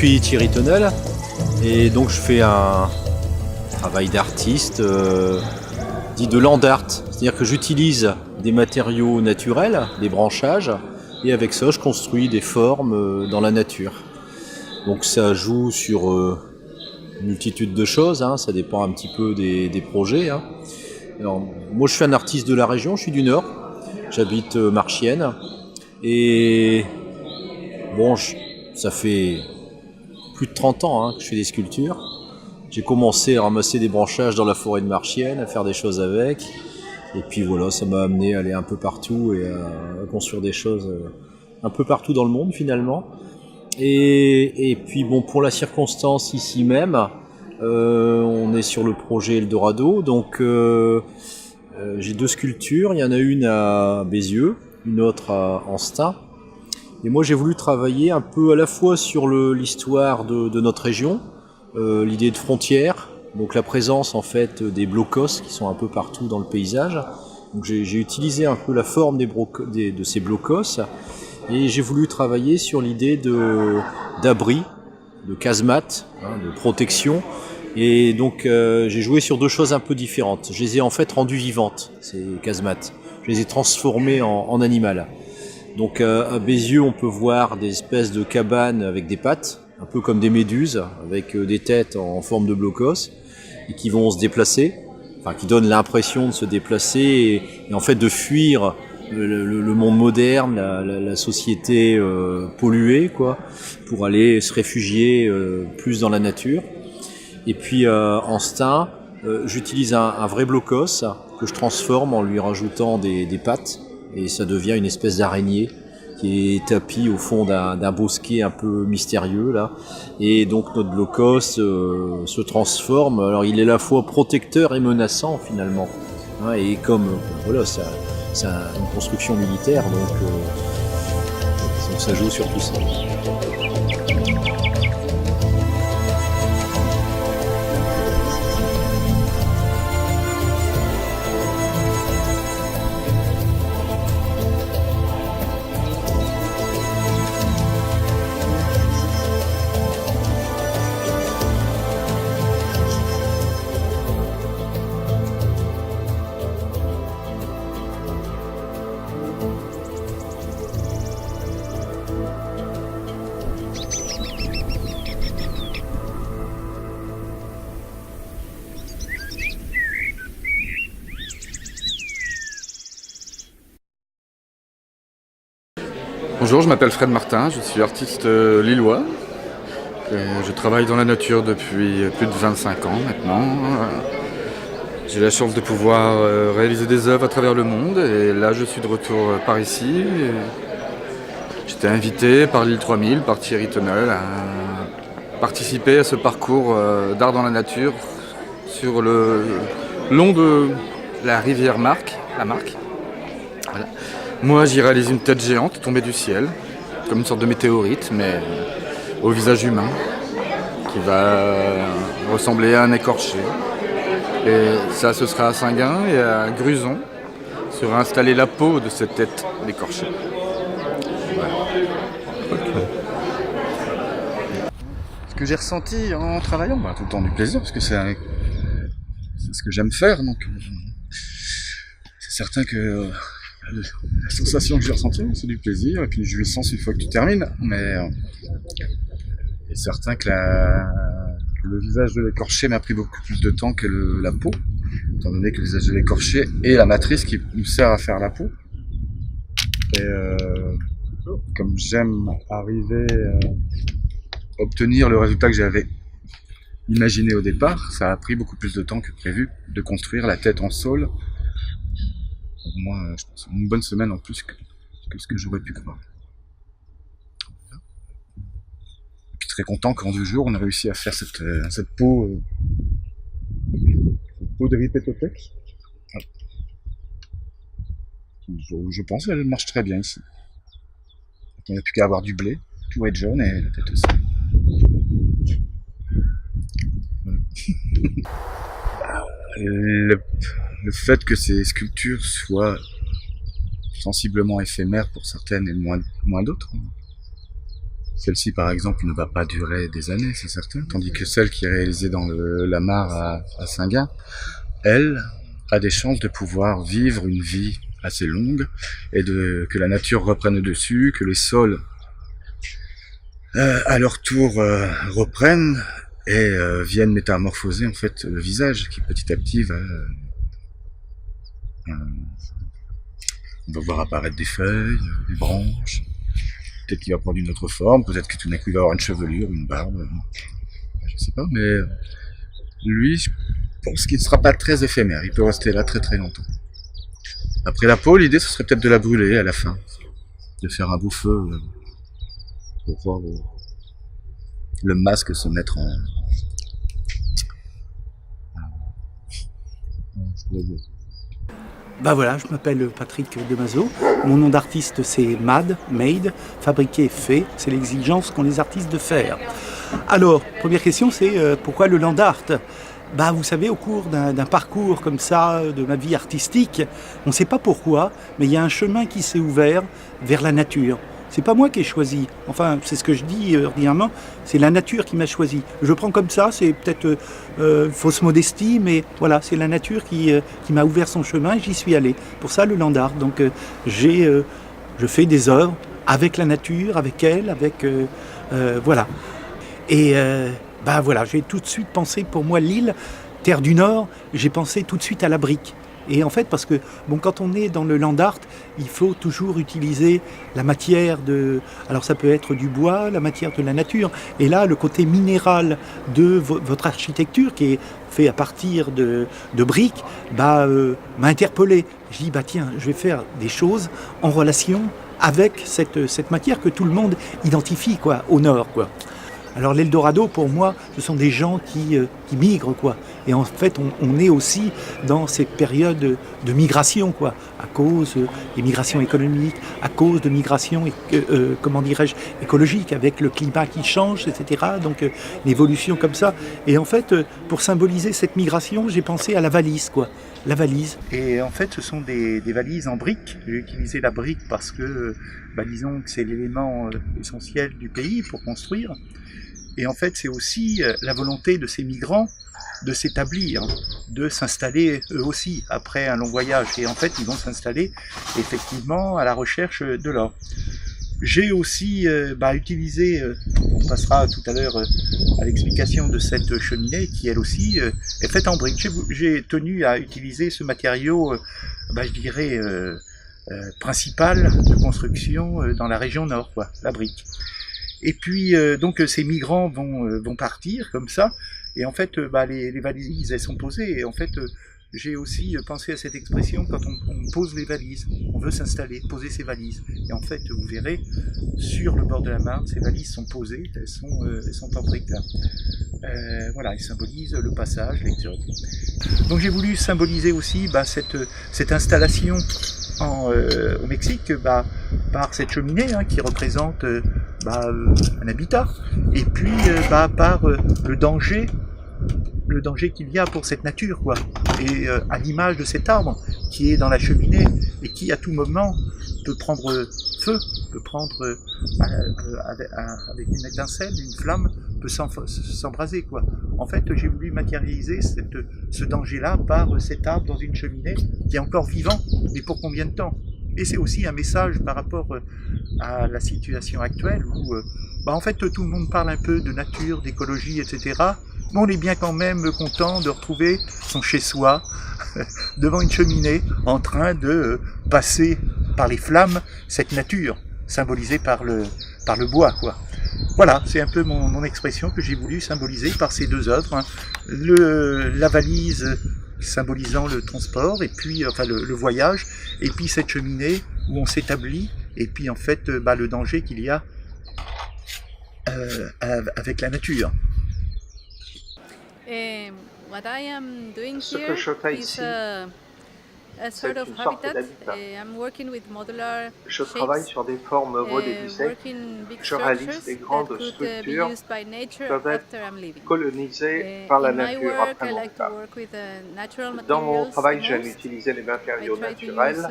suis Thierry Tonnel et donc je fais un travail d'artiste dit de land art, c'est-à-dire que j'utilise des matériaux naturels, des branchages, et avec ça je construis des formes dans la nature. Donc ça joue sur une multitude de choses, hein, ça dépend un petit peu des projets. Hein. Alors, moi je suis un artiste de la région, je suis du Nord, j'habite Marchienne et bon, ça fait plus de 30 ans que je fais des sculptures. J'ai commencé à ramasser des branchages dans la forêt de Marchienne, à faire des choses avec. Et puis voilà, ça m'a amené à aller un peu partout et à construire des choses un peu partout dans le monde finalement. Et puis bon, pour la circonstance ici même, on est sur le projet Eldorado. Donc j'ai 2 sculptures, il y en a une à Bézieux, une autre à Anstaing. Et moi j'ai voulu travailler un peu à la fois sur l'histoire de notre région, l'idée de frontière, donc la présence en fait des blocos qui sont un peu partout dans le paysage. Donc j'ai utilisé un peu la forme de ces blocos et j'ai voulu travailler sur l'idée d'abri, de casemate, de protection. Et donc j'ai joué sur 2 choses un peu différentes. Je les ai en fait rendues vivantes, ces casemates. Je les ai transformées en animal. Donc à Bézieux, on peut voir des espèces de cabanes avec des pattes, un peu comme des méduses, avec des têtes en forme de blocos, et qui vont se déplacer, enfin qui donnent l'impression de se déplacer et en fait de fuir le monde moderne, la société polluée, quoi, pour aller se réfugier plus dans la nature. Et puis en Anstaing, j'utilise un vrai blocos que je transforme en lui rajoutant des pattes. Et ça devient une espèce d'araignée qui est tapie au fond d'un bosquet un peu mystérieux là. Et donc notre blocos se transforme. Alors il est à la fois protecteur et menaçant finalement. Hein, et comme voilà, c'est une construction militaire, donc ça joue sur tout ça. Bonjour, je m'appelle Fred Martin, je suis artiste lillois. Je travaille dans la nature depuis plus de 25 ans maintenant. J'ai la chance de pouvoir réaliser des œuvres à travers le monde et là je suis de retour par ici. J'étais invité par l'île 3000, par Thierry Tonnel, à participer à ce parcours d'art dans la nature sur le long de la rivière Marque, la Marque. Voilà. Moi, j'y réalise une tête géante tombée du ciel, comme une sorte de météorite, mais au visage humain, qui va ressembler à un écorché. Et ça, ce sera à Saint-Gain et à Gruson sera installée la peau de cette tête d'écorché. Voilà. Okay. Ce que j'ai ressenti en travaillant, tout le temps du plaisir, parce que c'est ce que j'aime faire, donc c'est certain que la sensation que j'ai ressentie, c'est du plaisir et puis une jouissance une fois que tu termines, mais c'est certain que le visage de l'écorché m'a pris beaucoup plus de temps que la peau, étant donné que le visage de l'écorché est la matrice qui nous sert à faire la peau. Et comme j'aime arriver à obtenir le résultat que j'avais imaginé au départ, ça a pris beaucoup plus de temps que prévu de construire la tête en saule. Pour moi, je pense une bonne semaine en plus que ce que j'aurais pu croire. Et puis très content qu'en 2 jours, on a réussi à faire cette peau de Ripetotec. Je pense qu'elle marche très bien ici. Il n'y a plus qu'à avoir du blé, tout va être jaune et la tête aussi. Le fait que ces sculptures soient sensiblement éphémères pour certaines et moins d'autres, Celle-ci, par exemple, ne va pas durer des années, c'est certain, tandis que celle qui est réalisée dans la mare à Saint-Gin, elle a des chances de pouvoir vivre une vie assez longue et que la nature reprenne le dessus, que les sols à leur tour reprennent et viennent métamorphoser en fait le visage qui petit à petit on va voir apparaître des feuilles, des branches, peut-être qu'il va prendre une autre forme, peut-être que tout d'un coup il va avoir une chevelure, une barbe, je sais pas, mais lui, je pense qu'il ne sera pas très éphémère, il peut rester là très très longtemps. Après la peau, l'idée ce serait peut-être de la brûler à la fin, de faire un beau feu pour voir le masque se mettre en... Bah voilà, je m'appelle Patrick Demazo. Mon nom d'artiste c'est Made, fabriqué, fait. C'est l'exigence qu'ont les artistes de faire. Alors, première question c'est pourquoi le land art? Bah vous savez, au cours d'un parcours comme ça, de ma vie artistique, on ne sait pas pourquoi, mais il y a un chemin qui s'est ouvert vers la nature. C'est pas moi qui ai choisi. Enfin, c'est ce que je dis ordinairement. C'est la nature qui m'a choisi. Je prends comme ça. C'est peut-être fausse modestie, mais voilà, c'est la nature qui m'a ouvert son chemin et j'y suis allé. Pour ça, le land art. Donc, je fais des œuvres avec la nature, avec elle, voilà. Et bah voilà, j'ai tout de suite pensé, pour moi, l'île, terre du Nord, j'ai pensé tout de suite à la brique. Et en fait, parce que bon, quand on est dans le land art, il faut toujours utiliser la matière alors ça peut être du bois, la matière de la nature. Et là, le côté minéral de votre architecture, qui est fait à partir de briques, m'a interpellé. Je dis, bah tiens, je vais faire des choses en relation avec cette matière que tout le monde identifie, quoi, au Nord, quoi. Alors l'Eldorado, pour moi, ce sont des gens qui migrent, quoi. Et en fait, on est aussi dans cette période de migration, quoi, à cause des migrations économiques, à cause de migrations, écologiques, avec le climat qui change, etc. Donc l'évolution comme ça. Et en fait, pour symboliser cette migration, j'ai pensé à la valise, quoi. La valise. Et en fait, ce sont des valises en briques. J'ai utilisé la brique parce que, disons que c'est l'élément essentiel du pays pour construire. Et en fait, c'est aussi la volonté de ces migrants de s'établir, de s'installer eux aussi après un long voyage. Et en fait, ils vont s'installer effectivement à la recherche de l'or. J'ai aussi utilisé, on passera tout à l'heure à l'explication de cette cheminée qui elle aussi est faite en briques. J'ai tenu à utiliser ce matériau, je dirais, principal de construction dans la région nord, quoi, la brique. Et puis donc ces migrants vont partir comme ça, et en fait les valises elles sont posées, et en fait j'ai aussi pensé à cette expression quand on pose les valises, on veut s'installer, poser ses valises, et en fait vous verrez sur le bord de la Marne, ces valises sont posées, elles sont en briques là. Voilà, elles symbolisent le passage, l'exode. Donc j'ai voulu symboliser aussi cette installation au Mexique par cette cheminée qui représente un habitat, et puis par le danger qu'il y a pour cette nature, quoi. Et à l'image de cet arbre qui est dans la cheminée et qui à tout moment peut prendre feu, peut prendre avec une étincelle, une flamme, peut s'embraser, quoi. En fait, j'ai voulu matérialiser ce danger-là par cet arbre dans une cheminée qui est encore vivant, mais pour combien de temps? Et c'est aussi un message par rapport à la situation actuelle où en fait tout le monde parle un peu de nature, d'écologie, etc. Mais on est bien quand même content de retrouver son chez-soi devant une cheminée en train de passer par les flammes cette nature symbolisée par le bois, quoi. Voilà, c'est un peu mon expression que j'ai voulu symboliser par ces deux œuvres, la valise symbolisant le transport, et puis le voyage, et puis cette cheminée où on s'établit, et puis en fait le danger qu'il y a avec la nature. What I am doing Ce here que je fais is ici, a sort c'est of une sorte habitat. d'habitat. I'm working with modular Je travaille shapes, sur des formes modélisées. working big Je réalise structures des that grandes could be structures used by nature peuvent être after I'm leaving. colonisées par la In my nature work, après I mon like to départ. work with natural Dans mon materials travail, the j'aime most. utiliser les I matériaux try to use naturels.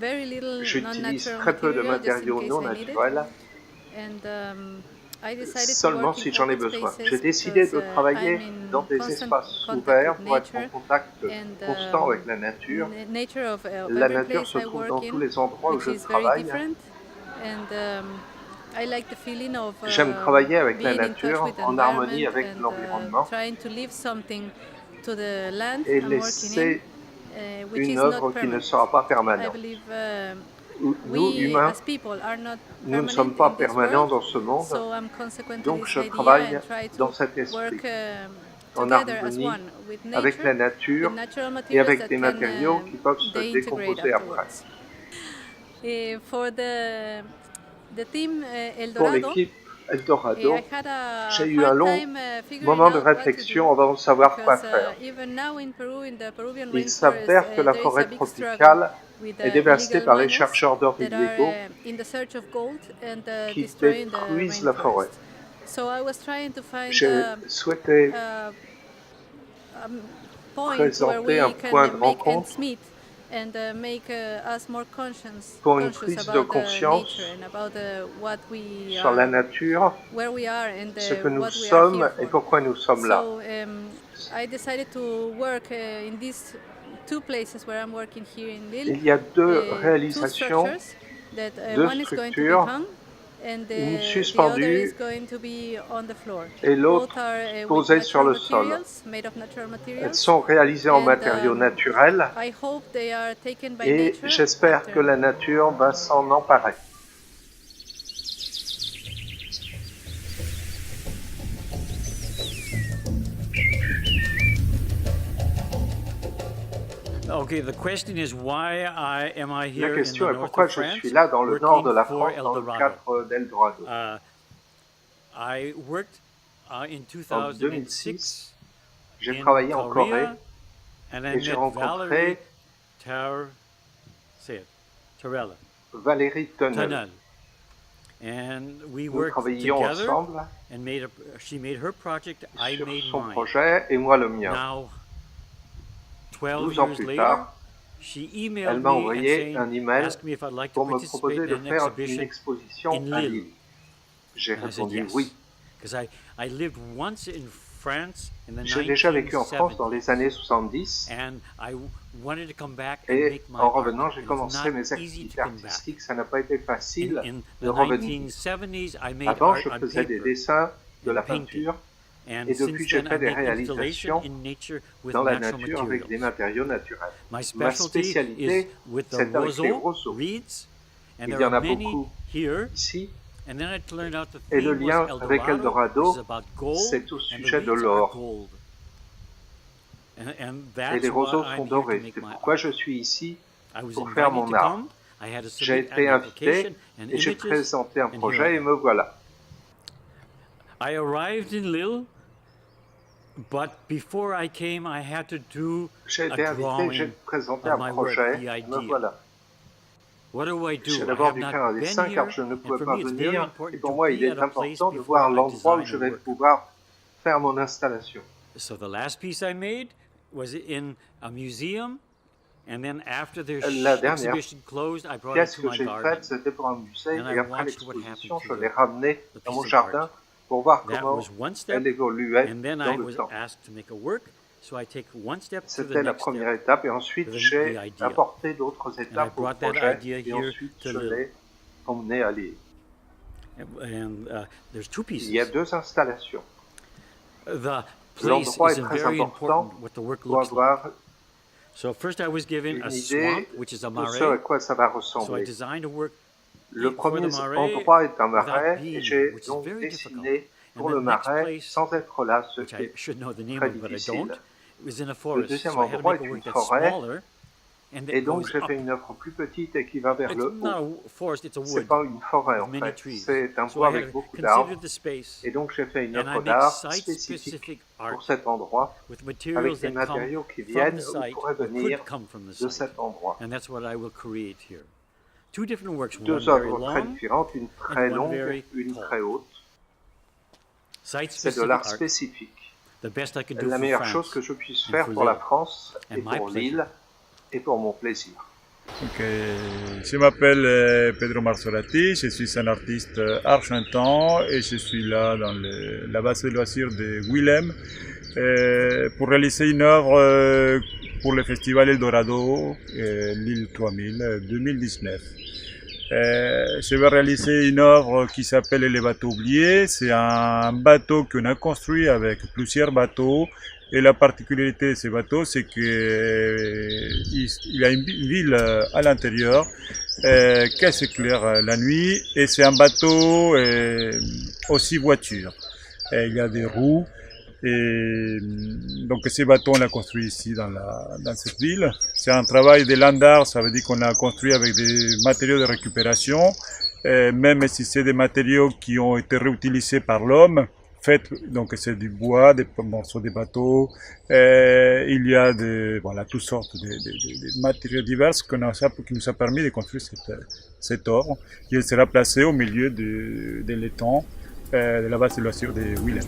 very little J'utilise non-natural très peu de material just in matériaux case non I need it. naturels And I decided to seulement work si in j'en ai open besoin. spaces J'ai décidé because, de travailler I'm in dans des constant espaces contact ouverts with pour être en nature, contact and constant avec la nature. nature of La every nature place se I trouve work dans tous in, les endroits où which je is very travaille. different. And I like the feeling of J'aime travailler avec la being in touch nature, with the en harmonie environment avec and l'environnement, trying to leave something to the land et I'm working in, laisser which une is not œuvre qui ne permanent. sera pas I permanente. believe Nous, we humains, as people are not nous ne sommes permanent pas in this permanents world, dans ce monde, so I'm consequent to donc this je idea travaille and try dans to cet work esprit, en together as harmonie one with avec nature, la with nature natural et materials avec that des can matériaux qui peuvent se deintegrate décomposer après. afterwards. For the team El Pour Dorado, l'équipe Eldorado, I had j'ai a eu un hard long time figuring moment de out what to réflexion do, avant de savoir quoi because faire. even now in Peru, in the Peruvian Il rainforest, s'avère que la there is forêt a big struggle tropicale with est dévastée illegal par les miners chercheurs d'or that are illégaux in the search of gold and qui destroying the détruisent la forêt. rainforest. So I was trying to find J'ai souhaité a point where présenter un we point de can make ends rencontre meet and make us more pour une conscious prise de about conscience nature and about what we sur la are, nature, where we are, and ce que nous what we are here sommes et for. pourquoi nous sommes là. So I decided to work in these two places where I'm working here in Lille. Il y a deux Two réalisations, structures that deux one is going to be structures, hung and une the other is suspendue going to be on the floor. et l'autre Both are with posée sur natural le sol. materials, made of natural Elles materials. sont réalisées en And matériaux naturels I hope they are taken by et nature j'espère after. que la nature va s'en emparer. Okay, the question is am I La here in the question est north pourquoi of je France suis là dans le nord de la working for France dans le Eldorado? cadre d'Eldorado. I worked in En 2006 2006, j'ai in travaillé en Corée Korea, and I et j'ai met rencontré Tarella Valérie Tunnel. Tunnel. And we Nous worked travaillions together ensemble. and she made her project, I Sur made son mine. projet et moi le mien. Now, 12 12 ans years plus later, tard, she elle emailed m'a me and envoyé un email asked me if I'd like to pour me participate proposer de in an faire une exhibition exposition in à Lille. Lille. J'ai And I said répondu yes. oui. Because I lived once in France in the J'ai déjà vécu en France dans 1970s, les années 70 and I wanted to come back and et make my en art. revenant, j'ai And it's commencé not mes easy to activités come back. artistiques. Ça n'a pas été facile In de the revenir. 1970s, I made Avant, art je on faisais des paper dessins, de and la painting. peinture And et since depuis, j'ai then, fait I des make installation réalisations in nature with dans la natural nature avec des materials. matériaux naturels. My Ma specialty is spécialité, with the c'est avec les roseau, roseaux. reeds, and Il there y en are a many beaucoup here. ici. And then I learned out the Et le theme lien was avec Eldorado, which is Eldorado, about gold, c'est au and the sujet de reeds are l'or. gold. And Et that's les roseaux why sont I'm here to dorés. make C'est my pourquoi art. je suis ici I was pour faire invited mon to art. come. I had to J'ai submit été an invité application and et j'ai images, présenté un and here I projet et am. me voilà. I arrived in Lille, but before I came, I had to do J'ai a été invité, j'ai drawing présenté of un my work, projet the et me idea. voilà. What do I J'ai do? I d'abord have dû not faire un been dessin car here, je ne and pouvais for pas me, it's very venir. Et important pour to moi, il be est at a place important de before voir I l'endroit où design je a vais work. pouvoir faire mon installation. So the last piece I made was in a museum, and then after the La dernière exhibition closed, I brought it pièce to que my j'ai garden. faite, c'était pour un musée And et I après watched what l'exposition, happened je to l'ai ramenée the dans piece mon of jardin art. pour voir That comment was one step, elle évoluait and then dans I le was temps. asked to make a work, so I take one step to the C'était la next première step. étape et ensuite the j'ai idea. apporté d'autres And I étapes au brought that projet idea et here ensuite to je Lille. l'ai emmené à Lille. And there's two Il y a pieces. deux installations. The place L'endroit is est très very important important what the work pour looks like. avoir So first I was given une a idée swamp, which is a de ce à marais. quoi ça va So I ressembler. designed a work Le for premier the marais endroit est un without marais being et here, j'ai which is donc very difficult. dessiné pour And le the next marais place, sans être là, ce which qui I est should know the name très of, but I difficile. don't, it was in a Le forest. deuxième So I had to endroit make a est work une that's forêt smaller and et that donc goes j'ai up. fait une œuvre plus petite et qui va vers It's le not haut. a forest, it's a C'est wood pas une forêt en with many fait, trees. c'est un So bois I avec had beaucoup considered d'arbres the space, et donc j'ai fait une and I œuvre make d'art site-specific spécifique art pour cet endroit with avec materials des that come matériaux qui from viennent the ou site pourraient or venir could come from the de site. cet endroit. And that's what I will create here. Two different works, one Deux very œuvres très long, différentes, une très one longue, very une tall. très haute. C'est de Site-specific l'art art, spécifique. the best I could do La for meilleure France chose que je puisse and faire for pour la Lille. France And et my pour pleasure. Lille et pour mon plaisir. Je m'appelle Pedro Marzolati, je suis un artiste argentin et je suis là dans la base de loisirs de Willem pour réaliser une œuvre pour le festival Eldorado Lille 3000 2019. Je vais réaliser une œuvre qui s'appelle Les bateaux oubliés. C'est un bateau qu'on a construit avec plusieurs bateaux. Et la particularité de ces bateaux, c'est qu'il a une ville à l'intérieur qui s'éclaire la nuit. Et c'est un bateau aussi voiture. Il y a des roues. Et donc ces bateaux, on l'a construit ici dans cette ville. C'est un travail de land art, ça veut dire qu'on a construit avec des matériaux de récupération, même si c'est des matériaux qui ont été réutilisés par l'homme. Donc c'est du bois, des morceaux de bateaux, il y a toutes sortes de matériaux divers qui nous a permis de construire cette œuvre, qui sera placée au milieu de l'étang de la base de loisirs de Willem.